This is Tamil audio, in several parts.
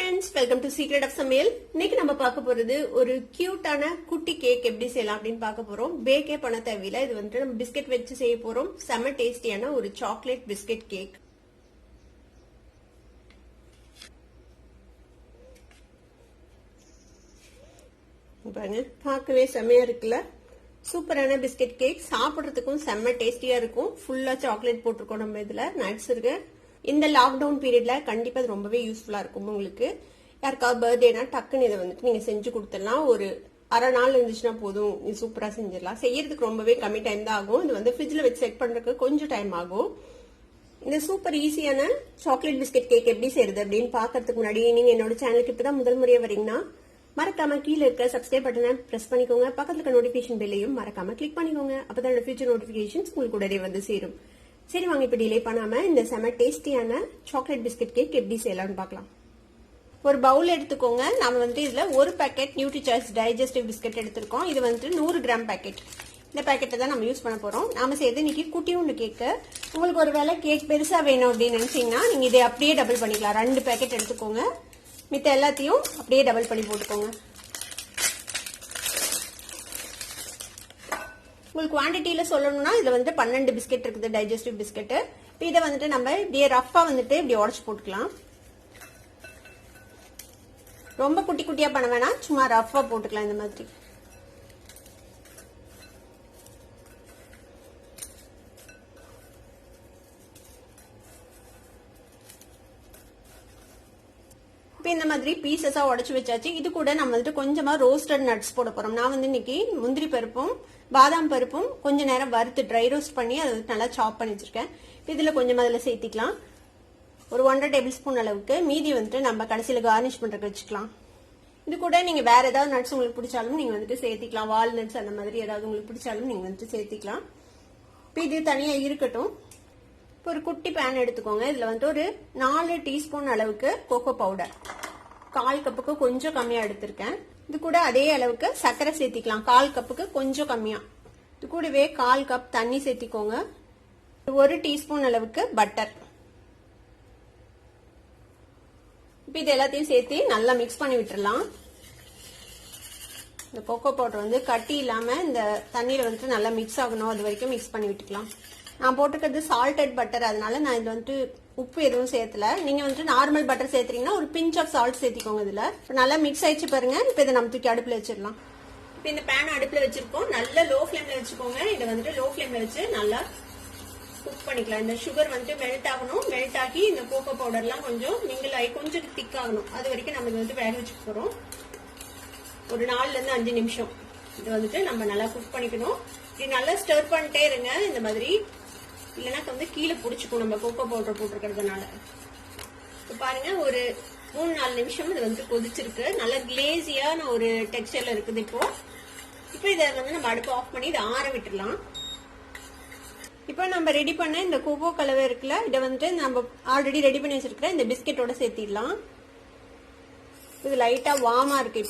friends, welcome to Secret of Samaiyal. இன்னைக்கு நம்ம பார்க்க போறது ஒரு கியூட்டான குட்டி கேக் எப்படி செய்யலாம் அப்படினு பார்க்க போறோம். பேக்கே பண்ண தேவையில்லை. இது வந்து நம்ம பிஸ்கட் வச்சு செய்ய போறோம். செம டேஸ்டியான ஒரு சாக்லேட் பிஸ்கட் கேக். பாருங்க, பார்க்கவே செமையா இருக்குல்ல? சூப்பரான பிஸ்கட் கேக். சாப்பிடுறதுக்கும் செம்ம டேஸ்டியா இருக்கும். ஃபுல்லா சாக்லேட் போட்டிருக்கோம் நம்ம இதுல. நட்ஸ் இருக்கு. இந்த லாக்டவுன் பீரியட்ல கண்டிப்பா இது ரொம்பவே யூஸ்ஃபுல்லா இருக்கும் உங்களுக்கு. யாருக்காவது பர்த்டேனா டக்குன்னு இதை வந்துட்டு நீங்க செஞ்சு கொடுத்துடலாம். ஒரு அரை நாள் இருந்துச்சுன்னா போதும், நீ சூப்பரா செஞ்சிடலாம். செய்யறதுக்கு ரொம்பவே கம்மி டைம் தான் ஆகும். இது வந்து ஃப்ரிட்ஜ்ல வச்சு செட் பண்றதுக்கு கொஞ்சம் டைம் ஆகும். இந்த சூப்பர் ஈஸியான சாக்லேட் பிஸ்கட் கேக் எப்படி செய்யறது அப்படின்னு பாக்கிறதுக்கு முன்னாடி நீங்க என்னோட சேனலுக்கு இப்பதான் முதல் முறையா வரீங்கன்னா மறக்காம கீழே இருக்க சப்ஸ்கிரைப் பட்டனை பிரஸ் பண்ணிக்கோங்க. பக்கத்துல இருக்க நோட்டிபிகேஷன் பெல்லையும் மறக்காம கிளிக் பண்ணிக்கோங்க. அப்பதான் ஃபியூச்சர் நோட்டிபிகேஷன்ஸ் உங்களுக்கு உடனே வந்து சேரும். சரி வாங்க, இப்ப டிலே பண்ணாம இந்த செம டேஸ்டியான சாக்லேட் பிஸ்கட் கேக் எப்படி செய்யலாம்னு பார்க்கலாம். ஒரு பவுல் எடுத்துக்கோங்க. நாம வந்து இதுல ஒரு packet nutri choice digestive biscuit எடுத்திருக்கோம். இது வந்து 100 கிராம் பேக்கெட். இந்த பேக்கெட்டை தான் நம்ம யூஸ் பண்ண போறோம். நாம செய்யறது இன்னைக்கு குட்டியுண்டு கேக்கு. உங்களுக்கு ஒரு வேளை கேக் பெருசா வேணும் அப்படின்னு நினைச்சீங்கன்னா நீங்க இதை அப்படியே டபுள் பண்ணிக்கலாம். 2 பேக்கெட் எடுத்துக்கோங்க. மித்த எல்லாத்தையும் அப்படியே டபுள் பண்ணி போட்டுக்கோங்க. உங்களுக்கு குவான்டிட்டியில சொல்லணும்னா இதுல வந்து 12 பிஸ்கெட் இருக்குது, டைஜஸ்டிவ் பிஸ்கெட். இதை வந்துட்டு நம்ம இப்படியே ரஃபா வந்துட்டு இப்படி உடச்சு போட்டுக்கலாம். ரொம்ப குட்டி குட்டியா பண்ண வேணாம், சும்மா ரஃபா போட்டுக்கலாம் இந்த மாதிரி. இப்போ இந்த மாதிரி பீசஸா உடச்சு வச்சாச்சு. இது கூட நம்ம வந்துட்டு கொஞ்சமா ரோஸ்டட் நட்ஸ் போட போறோம். நான் வந்து இன்னைக்கு முந்திரி பருப்பும் பாதாம் பருப்பும் கொஞ்ச நேரம் வறுத்து ட்ரை ரோஸ்ட் பண்ணி அதை நல்லா சாப் பண்ணி வச்சிருக்கேன். இதுல கொஞ்சமா அதில் சேர்த்திக்கலாம். ஒரு 1.5 டேபிள் ஸ்பூன் அளவுக்கு. மீதி வந்துட்டு நம்ம கடைசியில கார்னிஷ் பண்றதுக்கு வச்சுக்கலாம். இது கூட நீங்க வேற ஏதாவது நட்ஸ் உங்களுக்கு பிடிச்சாலும் நீங்க வந்துட்டு சேர்த்திக்கலாம். வால்நட்ஸ் அந்த மாதிரி ஏதாவது உங்களுக்கு பிடிச்சாலும் நீங்க வந்துட்டு சேர்த்திக்கலாம். இப்போ இது தனியா இருக்கட்டும். இப்போ ஒரு குட்டி பேன் எடுத்துக்கோங்க. இதுல வந்துட்டு ஒரு 4 டீஸ்பூன் அளவுக்கு கோகோ பவுடர், 1/4 கப்புக்கு கொஞ்சம் கம்மியா எடுத்திருக்கேன். இது கூட அதே அளவுக்கு சர்க்கரை சேர்த்திக்கலாம். 1/4 கப்புக்கு கொஞ்சம் கம்மியா. இது கூடவே 1/4 கப் தண்ணி சேர்த்திக்கோங்க. 1 டீஸ்பூன் அளவுக்கு பட்டர். இப்ப இது எல்லாத்தையும் சேர்த்து நல்லா மிக்ஸ் பண்ணி விட்டுறலாம். இந்த கோகோ பவுடர் வந்து கட்டி இல்லாம இந்த தண்ணீரை வந்துட்டு நல்லா மிக்ஸ் ஆகணும். அது வரைக்கும் மிக்ஸ் பண்ணி விட்டுக்கலாம். நான் போட்டுக்கிறது சால்டட் பட்டர், அதனால நான் இது வந்துட்டு உப்பு எதுவும் சேர்த்துல. நீங்க வந்துட்டு நார்மல் பட்டர் சேர்த்துறீங்கன்னா ஒரு பிஞ்ச் ஆஃப் சால்ட் சேர்த்திக்கோங்க. இதுல நல்லா மிக்ஸ் ஆயிடுச்சு பாருங்க. இப்ப இதை நம்ம தூக்கி அடுப்புல வச்சிடலாம். இப்ப இந்த பேன் அடுப்புல வச்சிருக்கோம். நல்ல லோ ஃபிளேம்ல வச்சுக்கோங்க. இதை வந்துட்டு லோ ஃபிளேம்ல வச்சு நல்லா குக் பண்ணிக்கலாம். இந்த சுகர் வந்துட்டு மெல்ட் ஆகணும். மெல்ட் ஆகி இந்த கோகோ பவுடர்லாம் கொஞ்சம் மிங்கிள் ஆகி கொஞ்சம் திக் ஆகணும். அது வரைக்கும் நம்ம இதை வந்து வேக வச்சுக்க போறோம். ஒரு 4ல இருந்து 5 நிமிஷம் இது வந்துட்டு நம்ம நல்லா குக் பண்ணிக்கணும். இது நல்லா ஸ்டர் பண்ணிட்டே இருங்க இந்த மாதிரி, இல்லைன்னா வந்து கீழே பிடிச்சிக்கும் நம்ம கோகோ பவுடர் போட்டிருக்கிறதுனால. பாருங்க, ஒரு 3-4 நிமிஷம் இது வந்து கொதிச்சிருக்கு. நல்ல கிளேசியான ஒரு டெக்ஸ்டர்ல இருக்குது. இப்போ இதை வந்து நம்ம அடுப்பு ஆஃப் பண்ணி இதை ஆற விட்டுடலாம். இப்போ நம்ம ரெடி பண்ண இந்த கோகோ கலவை இருக்குல்ல, இதை வந்துட்டு நம்ம ஆல்ரெடி ரெடி பண்ணி வச்சிருக்கிற இந்த பிஸ்கெட்டோட சேர்த்திடலாம். இது லைட்டா வார்மா இருக்கு.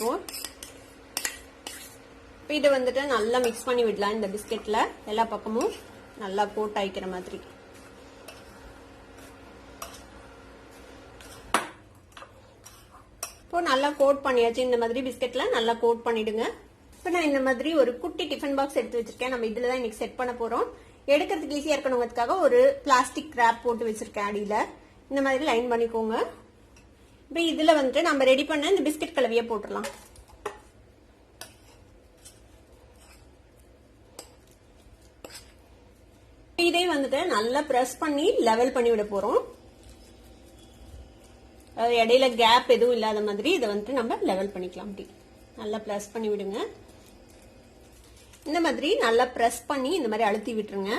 இப்போ இதை வந்துட்டு நல்லா மிக்ஸ் பண்ணி விடலாம். இந்த பிஸ்கெட்ல எல்லா பக்கமும் நல்லா கோட் ஆயிக்கிற மாதிரி. இப்போ நல்லா கோட் பண்ணியாச்சு. இந்த மாதிரி பிஸ்கெட்ல நல்லா கோட் பண்ணிடுங்க. இப்போ நான் இந்த மாதிரி ஒரு குட்டி டிஃபன் பாக்ஸ் எடுத்து வச்சிருக்கேன். நம்ம இதுல தான் இன்னைக்கு செட் பண்ண போறோம். எடுக்கிறதுக்கு ஈஸியா இருக்கணுங்கிறதுக்காக ஒரு பிளாஸ்டிக் ரேப் போட்டு வச்சிருக்கேன். அடியில இந்த மாதிரி லைன் பண்ணிக்கோங்க. இப்போ இதுல வந்துட்டு நம்ம ரெடி பண்ண இந்த பிஸ்கெட் கலவையை போட்டுடலாம். இதை வந்துட்டு நல்லா பிரஸ் பண்ணி லெவல் பண்ணி விட போறோம். இடையில கேப் எதுவும் இல்லாத மாதிரி இதை வந்துட்டு நம்ம லெவல் பண்ணிக்கலாம். அப்படி நல்லா பிரஸ் பண்ணி விடுங்க. இந்த மாதிரி நல்லா பிரஸ் பண்ணி இந்த மாதிரி அழுத்தி விட்டுருங்க.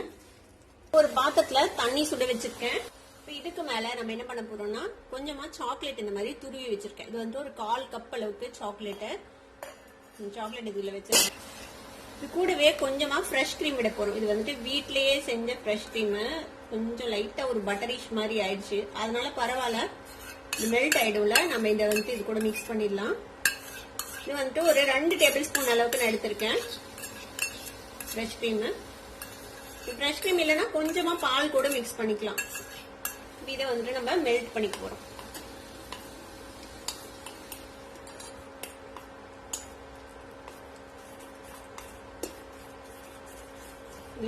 ஒரு பாத்திரத்துல தண்ணி சுட வச்சிருக்கேன். இப்போ இதுக்கு மேல நம்ம என்ன பண்ண போறோம்னா கொஞ்சமா சாக்லேட் இந்த மாதிரி துருவி வச்சிருக்கேன். இது வந்து ஒரு 1/4 கப் அளவுக்கு சாக்லேட் இதுல வச்சிருக்கேன். இது கூடவே கொஞ்சமா ஃப்ரெஷ் கிரீம் விட போறோம். இது வந்துட்டு வீட்லயே செஞ்ச ஃப்ரெஷ் கிரீம். கொஞ்சம் லைட்டா ஒரு பட்டரிஷ் மாதிரி ஆயிடுச்சு, அதனால பரவாயில்ல, மெல்ட் ஆயிடும்ல. நம்ம இதை வந்துட்டு இது கூட மிக்ஸ் பண்ணிடலாம். இது வந்துட்டு ஒரு 2 டேபிள் ஸ்பூன் அளவுக்கு நான் எடுத்திருக்கேன் ஃப்ரெஷ் கிரீம். ஃப்ரெஷ் கிரீம் இல்லைன்னா கொஞ்சமா பால் கூட மிக்ஸ் பண்ணிக்கலாம். இதை வந்துட்டு நம்ம மெல்ட் பண்ணிக்க போறோம்.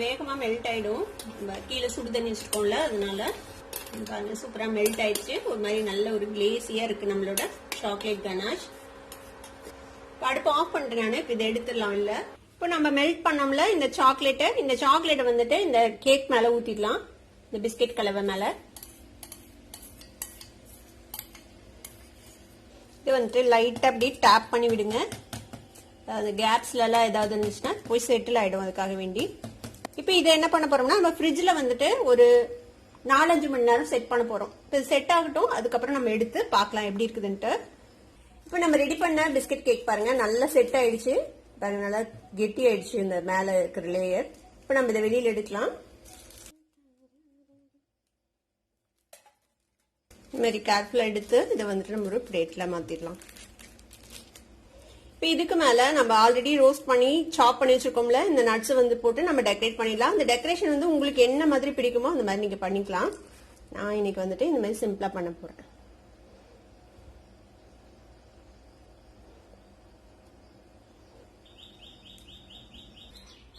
வேகமா மெல்ட் ஆயிடும். கீழே சுடு தண்ணி வச்சிருக்கோம்ல, அதனால பாருங்க சூப்பரா மெல்ட் ஆயிடுச்சு. ஒரு மாதிரி நல்ல ஒரு கிளேசியா இருக்கு நம்மளோட சாக்லேட் கனாஷ். அடுப்பு ஆஃப் பண்ணிட்டேன் நான். இப்போ இதை எடுத்துடலாம். இல்ல இப்போ நம்ம மெல்ட் பண்ணோம்ல இந்த சாக்லேட்டை வந்துட்டு இந்த கேக் மேல ஊத்திடலாம். இந்த பிஸ்கெட் கலவை மேல இது வந்துட்டு லைட்டா அப்படி டேப் பண்ணி விடுங்க. அந்த கேப்ஸ்ல எல்லாம் ஏதாவது இருந்துச்சுன்னா போய் செட்டில் ஆயிடும். அதுக்காக வேண்டி இப்போ இதை என்ன பண்ண போறோம்னா நம்ம ஃப்ரிட்ஜ்ல வந்துட்டு ஒரு 4-5 மணி நேரம் செட் பண்ண போறோம். இப்போ செட் ஆகட்டும், அதுக்கப்புறம் நம்ம எடுத்து பார்க்கலாம் எப்படி இருக்குதுன்ட்டு. இப்போ நம்ம ரெடி பண்ண பிஸ்கட் கேக் பாருங்க நல்லா செட் ஆயிடுச்சு. பாருங்க நல்லா கெட்டி ஆயிடுச்சு இந்த மேல இருக்கிற லேயர். இப்போ நம்ம இதை வெளியில எடுக்கலாம். இந்த மாதிரி கேர்ஃபுல்லா எடுத்து இதை வந்துட்டு நம்ம ஒரு பிளேட்ல மாத்திடலாம். இப்போ இதுக்கு மேல நம்ம ஆல்ரெடி ரோஸ்ட் பண்ணி சாப் பண்ணி வச்சிருக்கோம்ல, இந்த நட்ஸ் வந்து போட்டு நம்ம டெக்கரேட் பண்ணிடலாம். இந்த டெக்கரேஷன் வந்து உங்களுக்கு என்ன மாதிரி பிடிக்குமோ அந்த மாதிரி நீங்க பண்ணிக்கலாம். நான் இன்னைக்கு வந்துட்டு இந்த மாதிரி சிம்பிளா பண்ண போறேன்.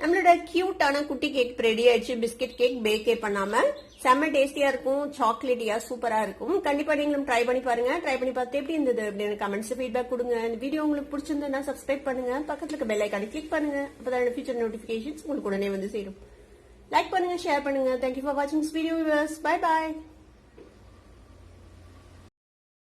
நம்மளோட கியூட்டான குட்டி கேக் ரெடி ஆயிடுச்சு. பிஸ்கட் கேக் பேக்கே பண்ணாம செம்ம டேஸ்டியா இருக்கும், சாக்லேட்டியா சூப்பரா இருக்கும். கண்டிப்பா நீங்களும் ட்ரை பண்ணி பாருங்க. ட்ரை பண்ணி பார்த்து எப்படி இருந்தது அப்படின்னு கமெண்ட்ஸ் ஃபீட்பேக் கொடுங்க. இந்த வீடியோ உங்களுக்கு பிடிச்சிருந்தா சப்ஸ்கிரைப் பண்ணுங்க, பக்கத்துல இருக்க பெல் ஐகானை கிளிக் பண்ணுங்க. அப்பதான் ஃபியூச்சர் நோட்டிபிகேஷன்ஸ் உங்களுக்கு உடனே வந்து சேரும். லைக் பண்ணுங்க, ஷேர் பண்ணுங்க. தேங்க்யூ ஃபார் வாட்சிங் திஸ் வீடியோ. Bye bye.